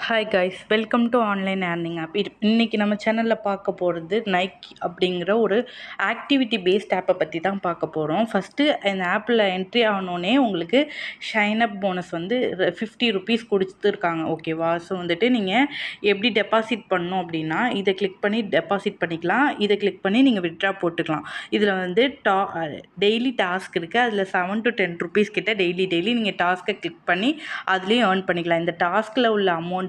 Hi guys, welcome to online earning app. இன்னைக்கு நம்ம சேனலில் பார்க்க போகிறது நைக்கி அப்படிங்கிற ஒரு ஆக்டிவிட்டி பேஸ்ட் ஆப்பை பற்றி தான் பார்க்க போகிறோம். ஃபஸ்ட்டு இந்த ஆப்பில் என்ட்ரி ஆனோடனே உங்களுக்கு ஷைன் அப் போனஸ் வந்து 50 ருபீஸ் கொடுத்துருக்காங்க. ஓகேவா? ஸோ வந்துட்டு நீங்கள் எப்படி டெபாசிட் பண்ணணும் அப்படின்னா இதை கிளிக் பண்ணி டெபாசிட் பண்ணிக்கலாம். இதை கிளிக் பண்ணி நீங்கள் வித்ட்ரா போட்டுக்கலாம். இதில் வந்து டெய்லி டாஸ்க் இருக்குது. அதில் 7 to 10 ருபீஸ் கிட்ட டெய்லி நீங்கள் டாஸ்க்கை கிளிக் பண்ணி அதுலேயும் ஏர்ன் பண்ணிக்கலாம். இந்த டாஸ்கில் உள்ள அமௌண்ட்டை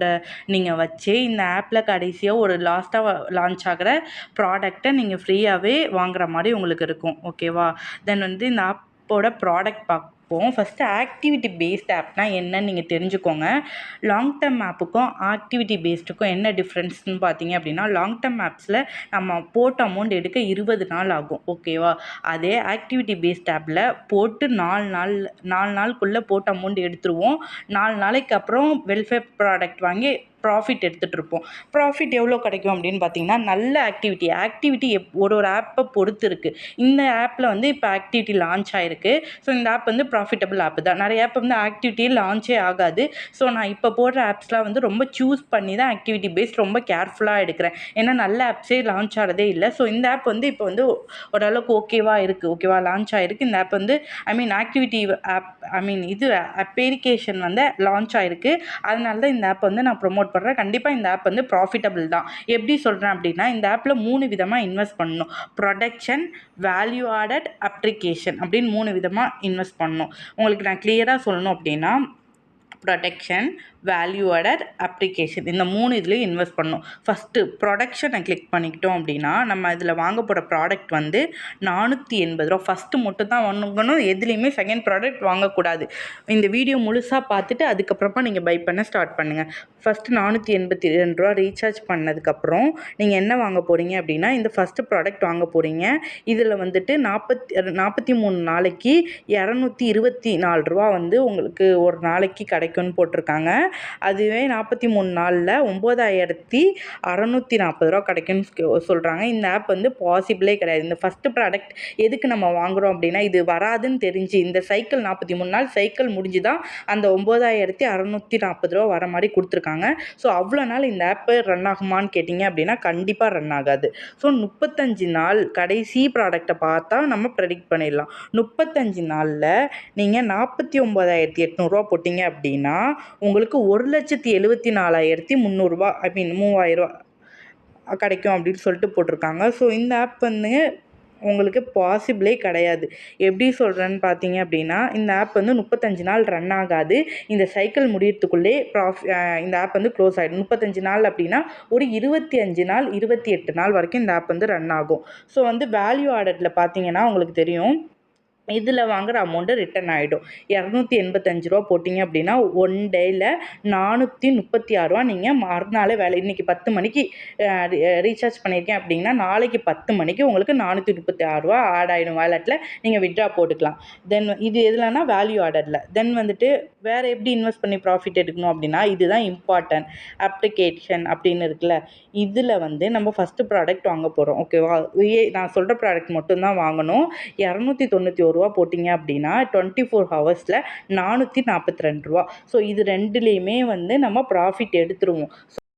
நீங்கள் வச்சு இந்த ஆப்பில் கடைசியாக ஒரு லாஸ்ட்டாக லான்ச் ஆகிற ப்ராடக்டை நீங்கள் ஃப்ரீயாகவே வாங்குற மாதிரி உங்களுக்கு இருக்கும். ஓகேவா? தென் வந்து இந்த ஆப்போட ப்ராடக்ட் பார்ப்போம். ஃபஸ்ட்டு ஆக்டிவிட்டி பேஸ்ட் ஆப்னால் என்னன்னு நீங்கள் தெரிஞ்சுக்கோங்க. லாங் டேர்ம் ஆப்புக்கும் ஆக்டிவிட்டி பேஸ்டுக்கும் என்ன டிஃப்ரென்ஸ்னு பார்த்தீங்க அப்படின்னா, லாங் டேர்ம் ஆப்ஸில் நம்ம போட்ட அமௌண்ட் எடுக்க 20 நாள் ஆகும். ஓகேவா? அதே ஆக்டிவிட்டி பேஸ்ட் ஆப்பில் போட்டு 4 நாளுக்குள்ளே போட்ட அமௌண்ட் எடுத்துருவோம். 4 நாளைக்கு அப்புறம் வெல்ஃபேர் ப்ராடக்ட் வாங்கி ப்ராஃபிட் எடுத்துகிட்டு இருப்போம். ப்ராஃபிட் எவ்வளோ கிடைக்கும் அப்படின்னு பார்த்தீங்கன்னா, நல்ல ஆக்டிவிட்டி ஒரு ஆப்பை பொறுத்து இருக்குது. இந்த ஆப்பில் வந்து இப்போ ஆக்டிவிட்டி லான்ச் ஆகிருக்கு. ஸோ இந்த ஆப் வந்து ப்ராஃபிட்டபிள் ஆப் தான். நிறைய ஆப் வந்து ஆக்டிவிட்டியே லான்ச்சே ஆகாது. ஸோ நான் இப்போ போடுற ஆப்ஸ்லாம் வந்து ரொம்ப சூஸ் பண்ணி தான் ஆக்டிவிட்டி பேஸ்ட் ரொம்ப கேர்ஃபுல்லாக எடுக்கிறேன். ஏன்னா நல்ல ஆப்ஸே லான்ச் ஆகிறதே இல்லை. ஸோ இந்த ஆப் வந்து இப்போ வந்து ஓரளவுக்கு ஓகேவா இருக்குது. ஓகேவா? லான்ச் ஆகிருக்கு. இந்த ஆப் வந்து ஆக்டிவிட்டி ஆப் இது அப்ளிகேஷன் வந்து லான்ச் ஆகிருக்கு. அதனால தான் இந்த ஆப் வந்து நான் ப்ரொமோட் பண்ணுறேன். கண்டிப்பாக இந்த ஆப் வந்து ப்ராஃபிட்டபிள் தான். எப்படி சொல்கிறேன் அப்படின்னா, இந்த ஆப்பில் 3 விதமாக இன்வெஸ்ட் பண்ணணும். ப்ரொடக்ஷன், வேல்யூ ஆடட், அப்ளிகேஷன் அப்படின்னு 3 விதமாக இன்வெஸ்ட் பண்ணணும். உங்களுக்கு நான் கிளியராக சொல்லணும் அப்படின்னா, ப்ரொடக்ஷன், வேல்யூ ஆடட், அப்ளிகேஷன் இந்த 3 இதுலேயும் இன்வெஸ்ட் பண்ணணும். ஃபஸ்ட்டு ப்ரொடக்ஷனை கிளிக் பண்ணிக்கிட்டோம் அப்படின்னா, நம்ம இதில் வாங்க போகிற ப்ராடக்ட் வந்து 480 ரூபா. ஃபஸ்ட்டு மட்டும் தான் வாங்கணும். எதுலேயுமே செகண்ட் ப்ராடக்ட் வாங்கக்கூடாது. இந்த வீடியோ முழுசாக பார்த்துட்டு அதுக்கப்புறமா நீங்கள் பை பண்ண ஸ்டார்ட் பண்ணுங்கள். ஃபஸ்ட்டு 482 ரூபா ரீசார்ஜ் பண்ணதுக்கப்புறம் நீங்கள் என்ன வாங்க போகிறீங்க அப்படின்னா, இந்த ஃபஸ்ட்டு ப்ராடக்ட் வாங்க போகிறீங்க. இதில் வந்துட்டு 43 நாளைக்கு 224 ரூபா வந்து உங்களுக்கு ஒரு நாளைக்கு கிடைக்கும்னு போட்டிருக்காங்க. அதுவே 43 நாளில் 9640 ரூபா கிடைக்கும்னு சொல்கிறாங்க. இந்த ஆப் வந்து பாசிபிளே கிடையாது. இந்த ஃபஸ்ட்டு ப்ராடக்ட் எதுக்கு நம்ம வாங்குகிறோம் அப்படின்னா, இது வராதுன்னு தெரிஞ்சு இந்த சைக்கிள் 43 நாள் சைக்கிள் முடிஞ்சு தான் அந்த 9640 ரூபா வர மாதிரி கொடுத்துருக்காங்க. ஸோ அவ்வளோ நாள் இந்த ஆப்பு ரன் ஆகுமான்னு கேட்டிங்க அப்படின்னா கண்டிப்பாக ரன் ஆகாது. ஸோ 35 நாள் கடைசி ப்ராடக்டை பார்த்தா நம்ம ப்ரெடிக்ட் பண்ணிடலாம். 35 நாளில் நீங்கள் 49,800 ரூபா போட்டிங்க அப்படின்னா உங்களுக்கு 1,74,300 ரூபா 3000 ரூபா கிடைக்கும் அப்படின்னு சொல்லிட்டு போட்டிருக்காங்க. ஸோ இந்த ஆப் வந்து உங்களுக்கு பாசிபிளே கிடையாது. எப்படி சொல்கிறேன்னு பார்த்தீங்க அப்படின்னா, இந்த ஆப் வந்து 35 நாள் ரன் ஆகாது. இந்த சைக்கிள் முடியறதுக்குள்ளே இந்த ஆப் வந்து க்ளோஸ் ஆகிடும். 35 நாள் அப்படின்னா ஒரு 25 நாள் 28 நாள் வரைக்கும் இந்த ஆப் வந்து ரன் ஆகும். ஸோ வந்து வேல்யூ ஆடட்டில் பார்த்தீங்கன்னா உங்களுக்கு தெரியும், இதில் வாங்குகிற அமௌண்ட்டு ரிட்டன் ஆகிடும். 285 ரூபா போட்டிங்க அப்படின்னா 1 டேயில் 436 ரூபா நீங்கள் மறுநாள் இன்றைக்கி 10 மணிக்கு ரீசார்ஜ் பண்ணியிருக்கேன் அப்படின்னா நாளைக்கு 10 மணிக்கு உங்களுக்கு 436 ரூபா ஆட் ஆகிடும் வேலெட்டில். நீங்கள் வித்ட்ரா போட்டுக்கலாம். தென் இது எதுலன்னா வேல்யூ ஆடரில். தென் வந்துட்டு வேறு எப்படி இன்வெஸ்ட் பண்ணி ப்ராஃபிட் எடுக்கணும் அப்படின்னா, இதுதான் இம்பார்ட்டன்ட். அப்ளிகேஷன் அப்படின்னு இருக்குல்ல, இதில் வந்து நம்ம ஃபஸ்ட்டு ப்ராடக்ட் வாங்க போகிறோம். ஓகேவா? நான் சொல்கிற ப்ராடக்ட் மட்டும்தான் வாங்கணும். 291 ரூபா போட்டிங்க அப்படின்னா 24 ஹவர்ஸில் 442 ரூபா. ஸோ இது ரெண்டுலேயுமே வந்து நம்ம ப்ராஃபிட் எடுத்துருவோம்.